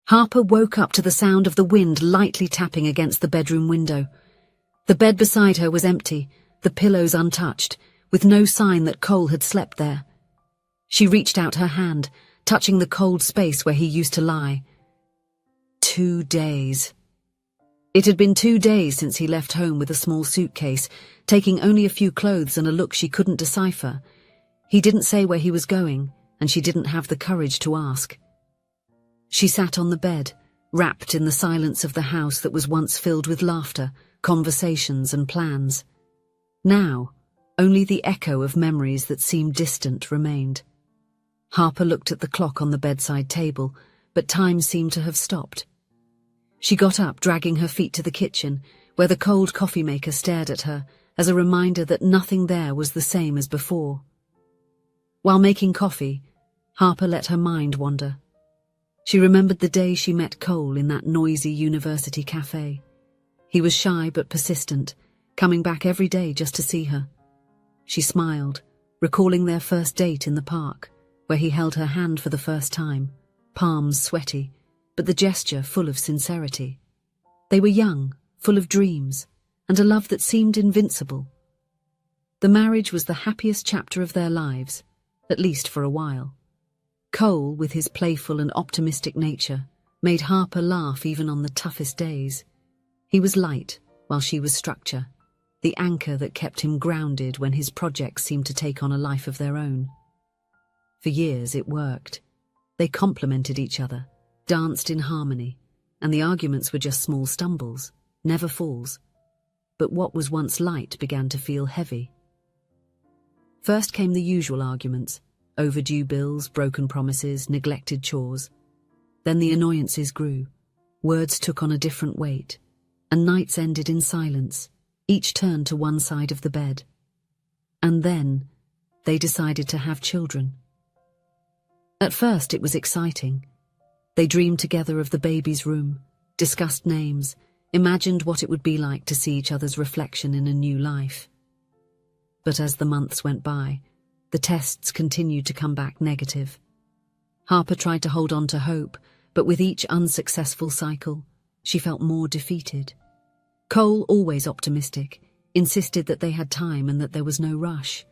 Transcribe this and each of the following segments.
Harper woke up to the sound of the wind lightly tapping against the bedroom window. The bed beside her was empty, the pillows untouched, with no sign that Cole had slept there. She reached out her hand, touching the cold space where he used to lie. 2 days. It had been 2 days since he left home with a small suitcase, taking only a few clothes and a look she couldn't decipher. He didn't say where he was going, and she didn't have the courage to ask. She sat on the bed, wrapped in the silence of the house that was once filled with laughter, conversations and plans. Now, only the echo of memories that seemed distant remained. Harper looked at the clock on the bedside table, but time seemed to have stopped. She got up, dragging her feet to the kitchen, where the cold coffee maker stared at her, as a reminder that nothing there was the same as before. While making coffee, Harper let her mind wander. She remembered the day she met Cole in that noisy university cafe. He was shy but persistent, coming back every day just to see her. She smiled, recalling their first date in the park, where he held her hand for the first time, palms sweaty, but the gesture full of sincerity. They were young, full of dreams, and a love that seemed invincible. The marriage was the happiest chapter of their lives, at least for a while. Cole, with his playful and optimistic nature, made Harper laugh even on the toughest days. He was light, while she was structure, the anchor that kept him grounded when his projects seemed to take on a life of their own. For years it worked. They complemented each other, danced in harmony, and the arguments were just small stumbles, never falls. But what was once light began to feel heavy. First came the usual arguments, overdue bills, broken promises, neglected chores. Then the annoyances grew, words took on a different weight, and nights ended in silence, each turned to one side of the bed. And then, they decided to have children. At first it was exciting. They dreamed together of the baby's room, discussed names, imagined what it would be like to see each other's reflection in a new life. But as the months went by, the tests continued to come back negative. Harper tried to hold on to hope, but with each unsuccessful cycle, she felt more defeated. Cole, always optimistic, insisted that they had time and that there was no rush.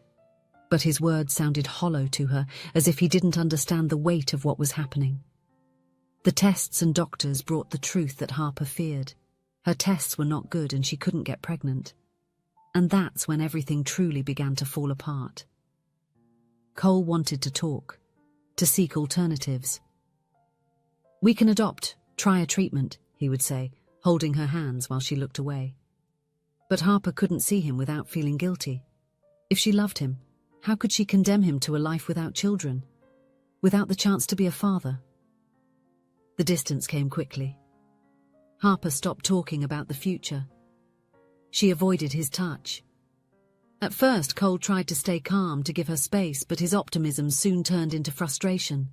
But his words sounded hollow to her, as if he didn't understand the weight of what was happening. The tests and doctors brought the truth that Harper feared. Her tests were not good and she couldn't get pregnant. And that's when everything truly began to fall apart. Cole wanted to talk, to seek alternatives. "We can adopt, try a treatment," he would say, holding her hands while she looked away. But Harper couldn't see him without feeling guilty. If she loved him, how could she condemn him to a life without children, without the chance to be a father? The distance came quickly. Harper stopped talking about the future. She avoided his touch. At first, Cole tried to stay calm to give her space, but his optimism soon turned into frustration.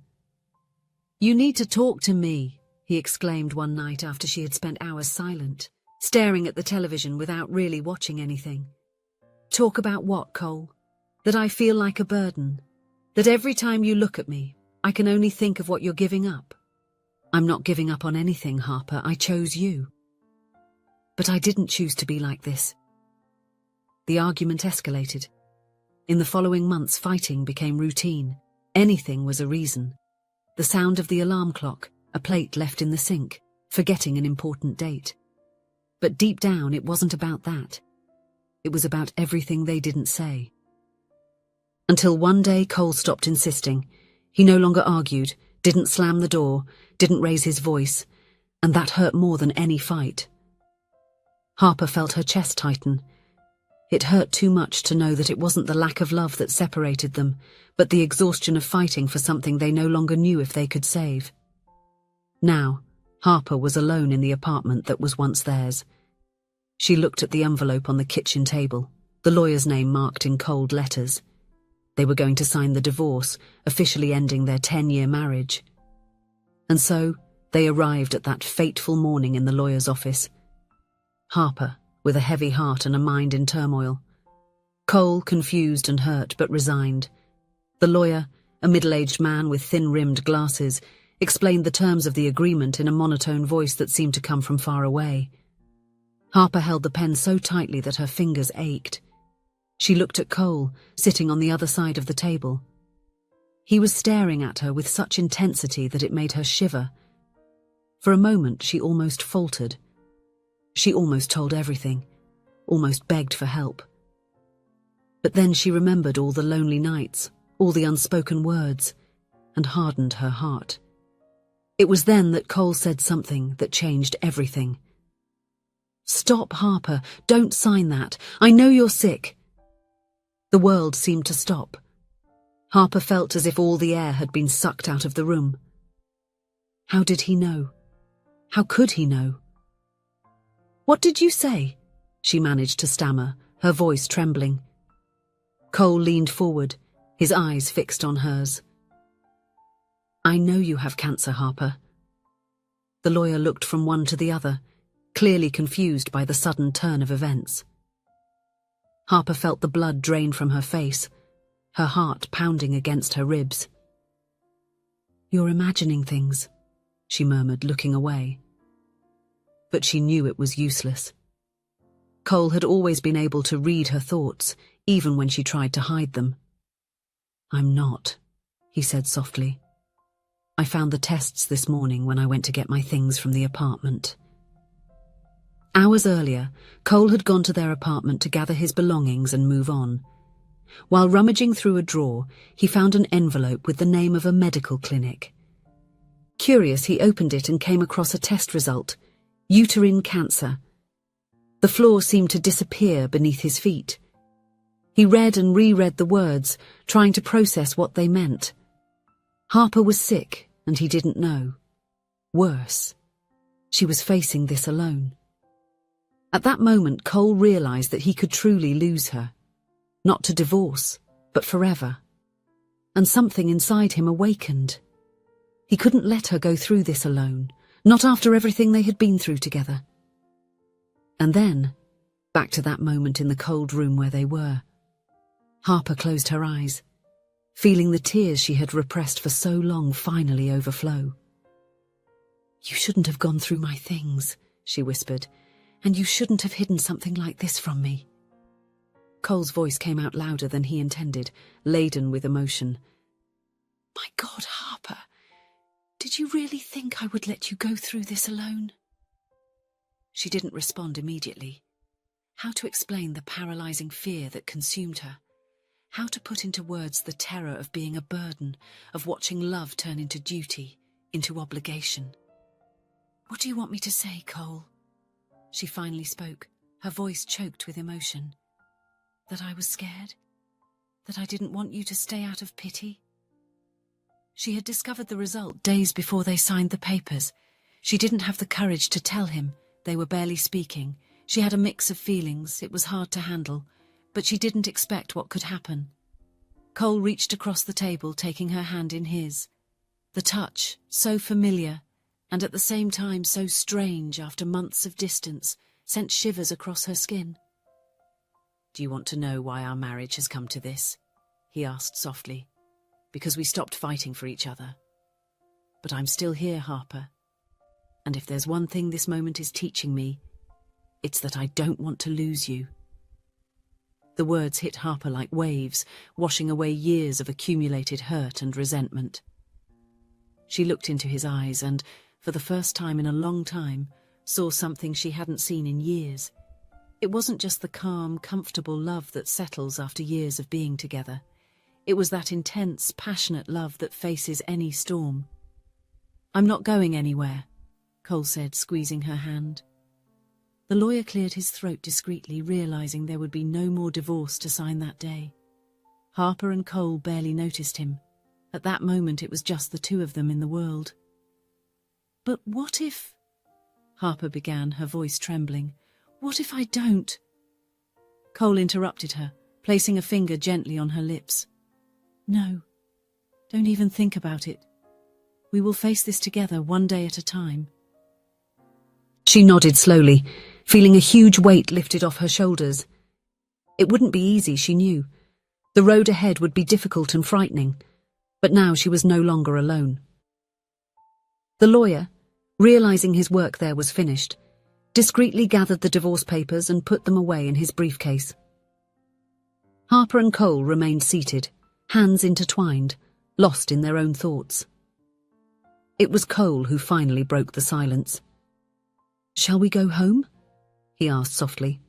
"You need to talk to me," he exclaimed one night after she had spent hours silent, staring at the television without really watching anything. "Talk about what, Cole? That I feel like a burden? That every time you look at me, I can only think of what you're giving up?" "I'm not giving up on anything, Harper. I chose you." "But I didn't choose to be like this." The argument escalated. In the following months, fighting became routine. Anything was a reason. The sound of the alarm clock, a plate left in the sink, forgetting an important date. But deep down, it wasn't about that. It was about everything they didn't say. Until one day, Cole stopped insisting. He no longer argued, didn't slam the door, didn't raise his voice, and that hurt more than any fight. Harper felt her chest tighten. It hurt too much to know that it wasn't the lack of love that separated them, but the exhaustion of fighting for something they no longer knew if they could save. Now, Harper was alone in the apartment that was once theirs. She looked at the envelope on the kitchen table, the lawyer's name marked in cold letters. They were going to sign the divorce, officially ending their 10-year marriage. And so, they arrived at that fateful morning in the lawyer's office. Harper, with a heavy heart and a mind in turmoil. Cole, confused and hurt but resigned. The lawyer, a middle-aged man with thin-rimmed glasses, explained the terms of the agreement in a monotone voice that seemed to come from far away. Harper held the pen so tightly that her fingers ached. She looked at Cole, sitting on the other side of the table. He was staring at her with such intensity that it made her shiver. For a moment, she almost faltered. She almost told everything, almost begged for help. But then she remembered all the lonely nights, all the unspoken words, and hardened her heart. It was then that Cole said something that changed everything. "Stop, Harper. Don't sign that. I know you're sick." The world seemed to stop. Harper felt as if all the air had been sucked out of the room. How did he know? How could he know? "What did you say?" she managed to stammer, her voice trembling. Cole leaned forward, his eyes fixed on hers. "I know you have cancer, Harper." The lawyer looked from one to the other, clearly confused by the sudden turn of events. Harper felt the blood drain from her face, her heart pounding against her ribs. "You're imagining things," she murmured, looking away. But she knew it was useless. Cole had always been able to read her thoughts, even when she tried to hide them. "I'm not," he said softly. "I found the tests this morning when I went to get my things from the apartment." Hours earlier, Cole had gone to their apartment to gather his belongings and move on. While rummaging through a drawer, he found an envelope with the name of a medical clinic. Curious, he opened it and came across a test result: uterine cancer. The floor seemed to disappear beneath his feet. He read and reread the words, trying to process what they meant. Harper was sick, and he didn't know. Worse, she was facing this alone. At that moment, Cole realized that he could truly lose her. Not to divorce, but forever. And something inside him awakened. He couldn't let her go through this alone, not after everything they had been through together. And then, back to that moment in the cold room where they were. Harper closed her eyes, feeling the tears she had repressed for so long finally overflow. "You shouldn't have gone through my things," she whispered, "and you shouldn't have hidden something like this from me." Cole's voice came out louder than he intended, laden with emotion. "My God, Harper, did you really think I would let you go through this alone?" She didn't respond immediately. How to explain the paralyzing fear that consumed her? How to put into words the terror of being a burden, of watching love turn into duty, into obligation? "What do you want me to say, Cole?" She finally spoke, her voice choked with emotion. "That I was scared? That I didn't want you to stay out of pity?" She had discovered the result days before they signed the papers. She didn't have the courage to tell him. They were barely speaking. She had a mix of feelings. It was hard to handle, but she didn't expect what could happen. Cole reached across the table, taking her hand in his. The touch, so familiar, and at the same time so strange after months of distance, sent shivers across her skin. "Do you want to know why our marriage has come to this?" he asked softly. "Because we stopped fighting for each other. But I'm still here, Harper. And if there's one thing this moment is teaching me, it's that I don't want to lose you." The words hit Harper like waves, washing away years of accumulated hurt and resentment. She looked into his eyes and, for the first time in a long time, saw something she hadn't seen in years. It wasn't just the calm, comfortable love that settles after years of being together. It was that intense, passionate love that faces any storm. "I'm not going anywhere," Cole said, squeezing her hand. The lawyer cleared his throat discreetly, realizing there would be no more divorce to sign that day. Harper and Cole barely noticed him. At that moment, it was just the two of them in the world. "But what if—" Harper began, her voice trembling. "What if I don't?" Cole interrupted her, placing a finger gently on her lips. "No, don't even think about it. We will face this together, one day at a time." She nodded slowly, feeling a huge weight lifted off her shoulders. It wouldn't be easy, she knew. The road ahead would be difficult and frightening, but now she was no longer alone. The lawyer, realizing his work there was finished, discreetly gathered the divorce papers and put them away in his briefcase. Harper and Cole remained seated, hands intertwined, lost in their own thoughts. It was Cole who finally broke the silence. "Shall we go home?" he asked softly.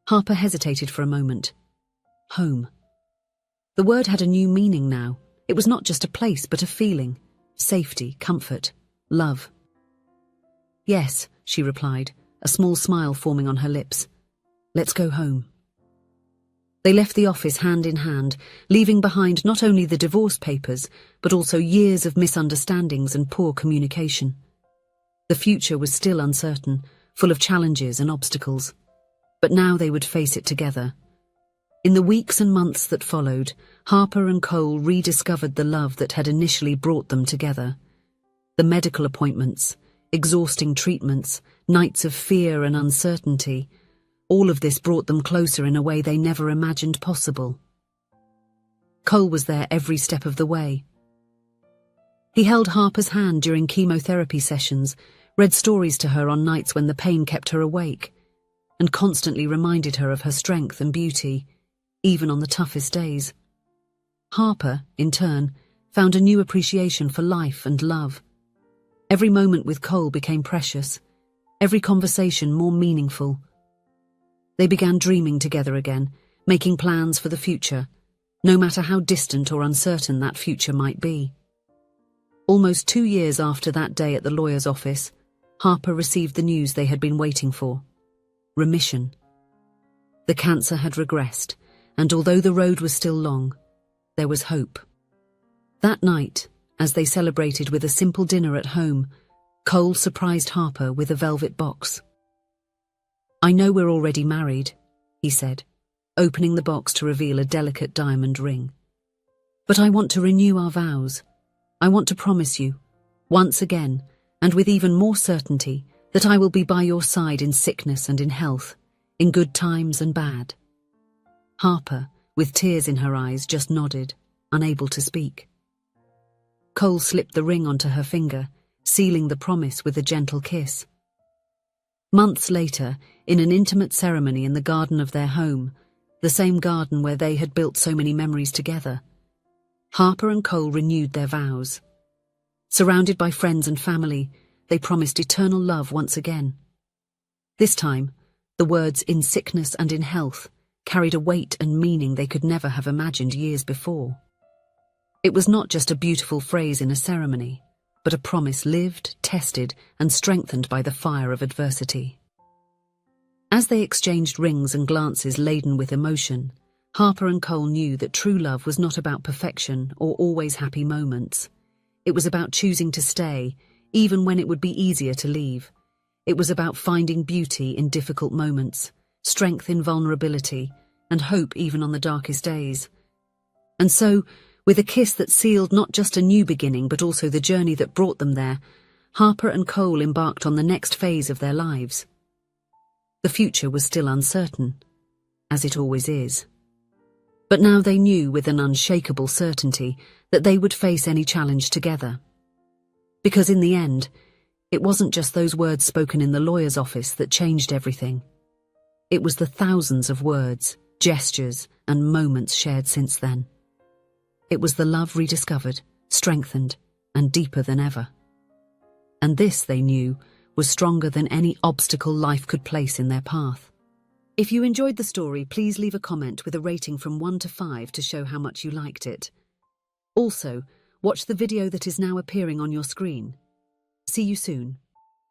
Harper hesitated for a moment. Home. The word had a new meaning now. It was not just a place, but a feeling. Safety, comfort, love. "Yes," she replied, a small smile forming on her lips. "Let's go home." They left the office hand in hand, leaving behind not only the divorce papers, but also years of misunderstandings and poor communication. The future was still uncertain, full of challenges and obstacles. But now they would face it together. In the weeks and months that followed, Harper and Cole rediscovered the love that had initially brought them together. The medical appointments, exhausting treatments, nights of fear and uncertainty, all of this brought them closer in a way they never imagined possible. Cole was there every step of the way. He held Harper's hand during chemotherapy sessions, read stories to her on nights when the pain kept her awake, and constantly reminded her of her strength and beauty, even on the toughest days. Harper, in turn, found a new appreciation for life and love. Every moment with Cole became precious, every conversation more meaningful. They began dreaming together again, making plans for the future, no matter how distant or uncertain that future might be. Almost 2 years after that day at the lawyer's office, Harper received the news they had been waiting for. Remission. The cancer had regressed, and although the road was still long, there was hope. That night, as they celebrated with a simple dinner at home, Cole surprised Harper with a velvet box. "I know we're already married," he said, opening the box to reveal a delicate diamond ring. "But I want to renew our vows. I want to promise you, once again, and with even more certainty, that I will be by your side in sickness and in health, in good times and bad." Harper, with tears in her eyes, just nodded, unable to speak. Cole slipped the ring onto her finger, sealing the promise with a gentle kiss. Months later, in an intimate ceremony in the garden of their home, the same garden where they had built so many memories together, Harper and Cole renewed their vows. Surrounded by friends and family, they promised eternal love once again. This time, the words "in sickness and in health" carried a weight and meaning they could never have imagined years before. It was not just a beautiful phrase in a ceremony, but a promise lived, tested, and strengthened by the fire of adversity. As they exchanged rings and glances laden with emotion, Harper and Cole knew that true love was not about perfection or always happy moments. It was about choosing to stay, even when it would be easier to leave. It was about finding beauty in difficult moments, strength in vulnerability, and hope even on the darkest days. And so, with a kiss that sealed not just a new beginning but also the journey that brought them there, Harper and Cole embarked on the next phase of their lives. The future was still uncertain, as it always is. But now they knew with an unshakable certainty that they would face any challenge together. Because in the end, it wasn't just those words spoken in the lawyer's office that changed everything. It was the thousands of words, gestures, and moments shared since then. It was the love rediscovered, strengthened, and deeper than ever. And this, they knew, was stronger than any obstacle life could place in their path. If you enjoyed the story, please leave a comment with a rating from 1 to 5 to show how much you liked it. Also, watch the video that is now appearing on your screen. See you soon.